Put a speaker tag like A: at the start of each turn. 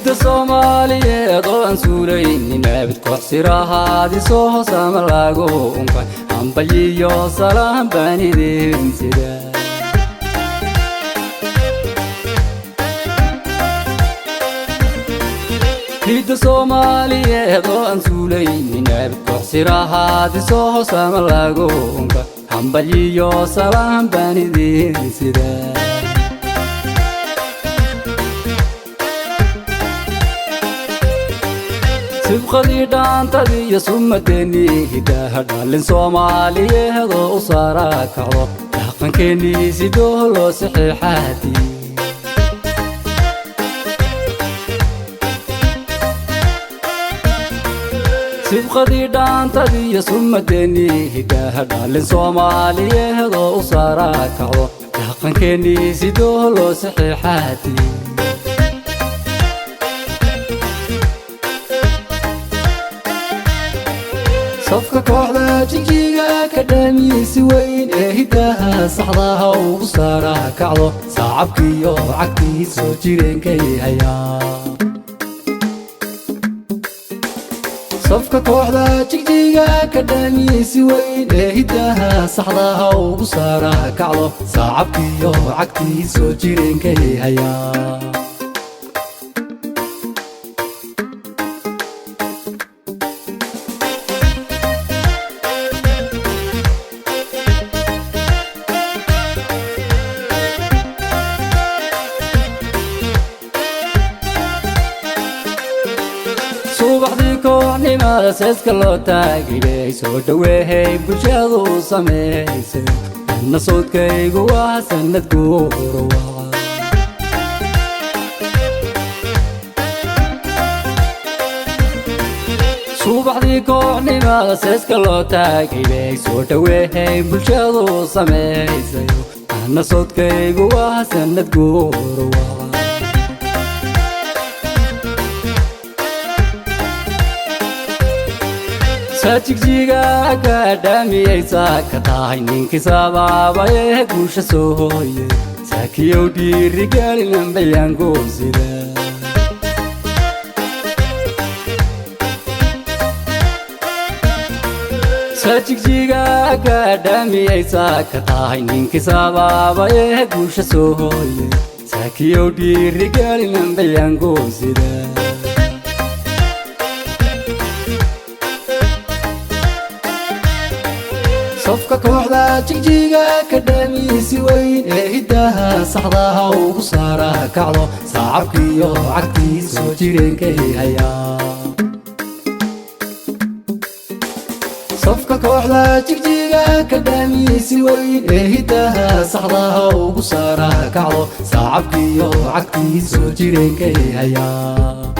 A: hidda Soomaaliyeed oo aan suulaynin abid kooxsirahaadii soo hoosama lagu unkay hambalyiyo salaam baan idin sidaa hidda Soomaaliyeed oo aan suulaynin abid kooxsirahaadii soo hoosama lagu unkay hambalyiyo salaam baan idin sidaa سبقني دانتدي يا سمتني هداها دالين Soomaaliyeed oo u saara kacdo dhaqankeeni sidoo loo saxiixaati سبقني دانتدي يا سمتني هداها دالين Soomaaliyeed oo u saara kacdo dhaqankeeni sidoo loo saxiixaati صفك كوحدة جيجيغا كدامي سوين هداها صحضاها وصارها كعضو صعبكي وعكي سوجيرين كي هيا صفك كوحدة جيجيغا كدامي سوين هداها صحضاها وصارها كعضو صعبكي وعكي سوجيرين كي هيا subaxdii kooxnimada seeska loo taagay soo dhaweeyay bulshadu sameeysay anna sawdkaygu waa sanad guurwa subaxdii kooxnimada seeska loo taagay soo dhaweeyay bulshadu sameeysay anna sawdkaygu waa sanad guurwa sajigjiga akadamiyay saakatahay ninkii sabaabay guusha soo hooyay saakiyow dhiirigelin bayaan goosida sajigjiga akadamiyay saakatahay ninkii sabaabay guusha soo hooyay saakiyow dhiirigelin bayaan goosida صفك كوحدة جيجيغا كدامي سوين هداها صحضاها وصارها كعضو صعبكي وعكي سوجيرين كي هيا صفك كوحدة جيجيغا كدامي سوين هداها صحضاها وصارها كعضو صعبكي وعكي سوجيرين كي هيا